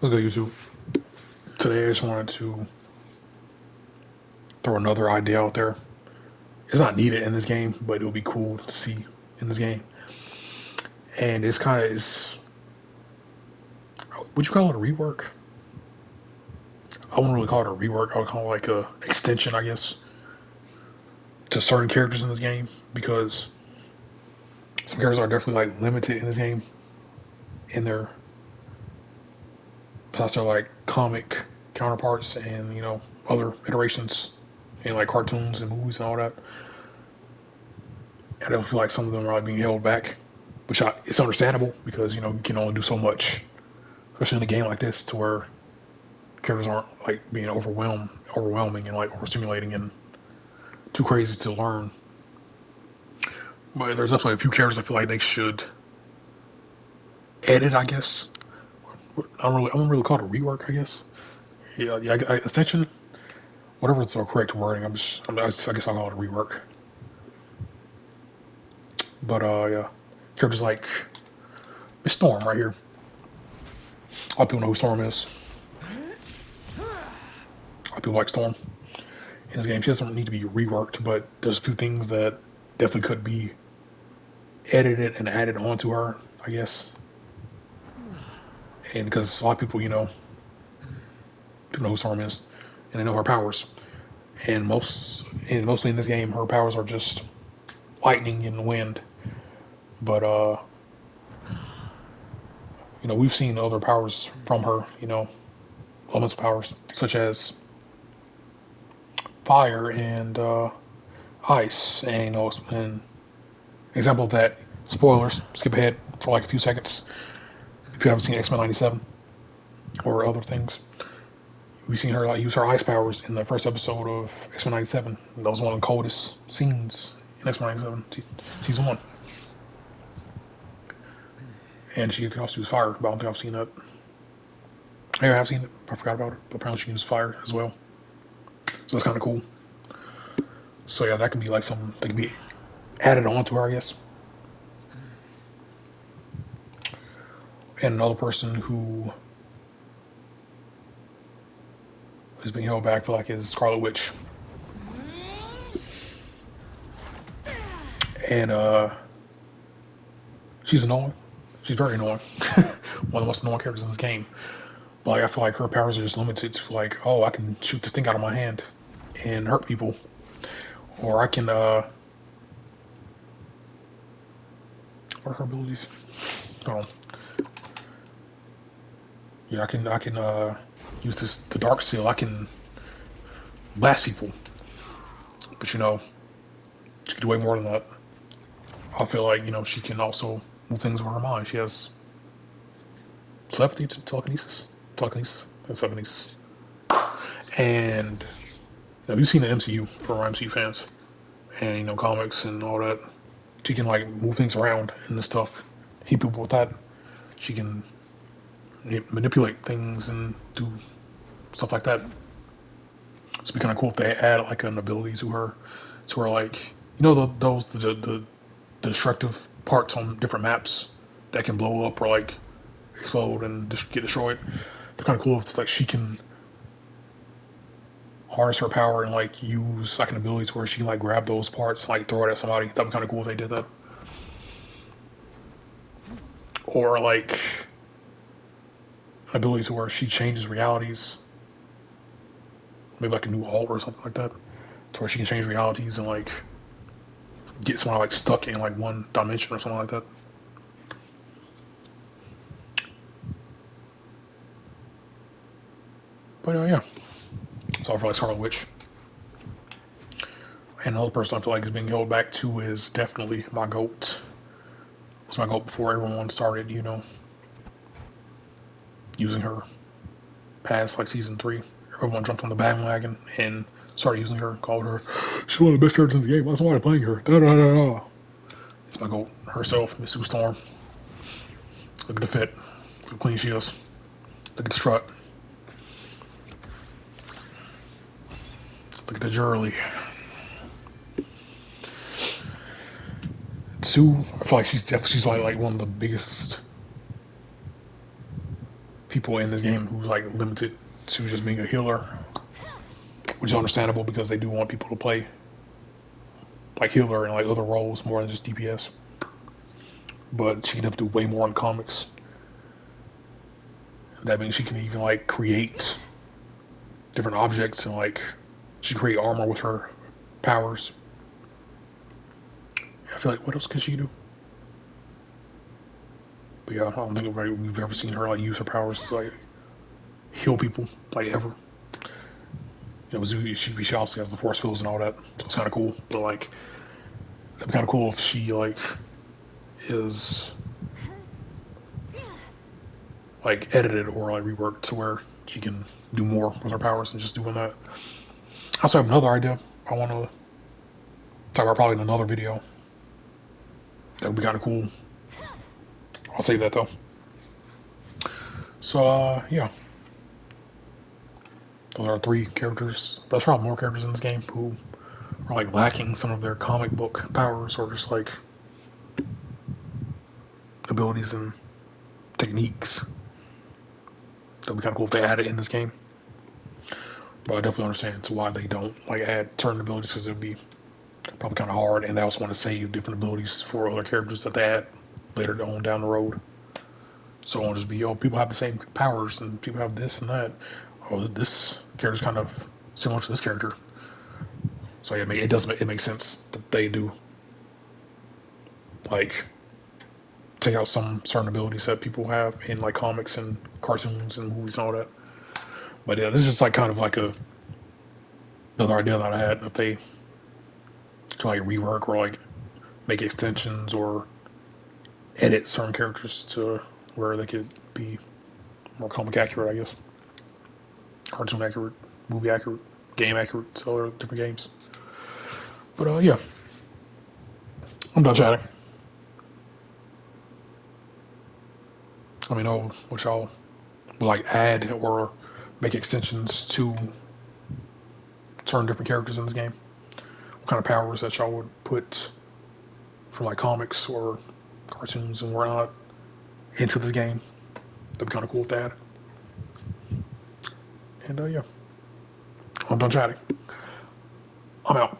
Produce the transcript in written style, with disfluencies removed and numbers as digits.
Let's go YouTube. Today I just wanted to throw another idea out there. It's not needed in this game, but it'll be cool to see in this game. And it's kind of is would you call it a rework? I wouldn't really call it a rework. I would call it like a extension, I guess, to certain characters in this game because some characters are definitely like limited in this game in their plus their like comic counterparts and other iterations in like cartoons and movies and all that. I don't feel like some of them are like being held back, which it's understandable because you can only do so much, especially in a game like this, to where characters aren't like being overwhelming and like overstimulating and too crazy to learn. But there's definitely a few characters I feel like they should edit. I guess I don't really call it a rework. I guess yeah, extension, whatever it's the correct wording. I guess I'll call it a rework. But yeah, characters like Miss Storm right here. A lot of people know who Storm is. A lot of people like Storm in this game. She doesn't need to be reworked, but there's a few things that definitely could be edited and added onto her, I guess. And because a lot of people know who Storm is, and they know her powers. And mostly in this game, her powers are just lightning and wind. But we've seen other powers from her. Elemental powers such as fire and ice, and an example of that. Spoilers. Skip ahead for like a few seconds. If you haven't seen X-Men '97 or other things, we've seen her like use her ice powers in the first episode of X-Men '97. That was one of the coldest scenes in X-Men '97 season one. And she can also use fire, but I don't think I've seen that. Maybe I have seen it. I forgot about it. But apparently she can use fire as well. So that's kind of cool. So yeah, that can be like something that can be added onto her, I guess. And another person who is being held back for like is Scarlet Witch. And she's annoying. She's very annoying. One of the most annoying characters in this game. But like, I feel like her powers are just limited to like, oh, I can shoot this thing out of my hand and hurt people, or I can what are her abilities? Oh, yeah, I can use the dark seal. I can blast people, but she can do way more than that. I feel like she can also move things with her mind. She has telepathy, telekinesis, and telekinesis. And you've seen the MCU for MCU fans, and comics and all that. She can like move things around and this stuff. Hit people with that. She can manipulate things and do stuff like that. So it'd be kind of cool if they add like an ability to her like the destructive parts on different maps that can blow up or like explode and just get destroyed. They're kind of cool if it's like she can harness her power and like use like an ability to where she can like grab those parts and like throw it at somebody. That'd be kind of cool if they did that. Or like an ability to where she changes realities, maybe like a new alt or something like that, to where she can change realities and like get someone like stuck in like one dimension or something like that. But yeah, so I feel like Scarlet Witch. And another person I feel like is being held back too is definitely my goat. It was my goat before everyone started, using her past like season three. Everyone jumped on the bandwagon and started using her, called her, she's one of the best characters in the game. That's why I'm playing her. Da da da da. It's my goat herself, Miss Sue Storm. Look at the fit. Look how clean she is. Look at the strut. Look at the jewelry. Sue, I feel like she's like one of the biggest people in this game who's like limited to just being a healer, which is understandable because they do want people to play like healer and like other roles more than just DPS. But she can do way more in comics. That means she can even like create different objects and like she can create armor with her powers. I feel like what else can she do? But yeah, I don't think we've ever seen her like use her powers to like heal people like ever. You know, she also has the force fields and all that, so it's kind of cool. But like, that'd be kind of cool if she like is like edited or like reworked to where she can do more with her powers than just doing that. I also have another idea I want to talk about probably in another video. That would be kind of cool. I'll save that though. So yeah, those are 3 characters. There's probably more characters in this game who are like lacking some of their comic book powers or just like abilities and techniques. That'd be kind of cool if they add it in this game. But I definitely understand why they don't like add certain abilities because it'd be probably kind of hard, and they also want to save different abilities for other characters that they add later on down the road. So it won't just be, oh, people have the same powers and people have this and that. Oh, this character's kind of similar to this character. So yeah, it makes sense that they do like take out some certain abilities that people have in like comics and cartoons and movies and all that. But yeah, this is just like kind of like another idea that I had if they to like rework or like make extensions or edit certain characters to where they could be more comic accurate, I guess. Cartoon accurate, movie accurate, game accurate to other different games. But yeah, I'm done chatting. Let me know what y'all would like add or make extensions to certain different characters in this game. What kind of powers that y'all would put from like comics or cartoons and whatnot into this game. That'd be kind of cool with that. And yeah, I'm done chatting. I'm out.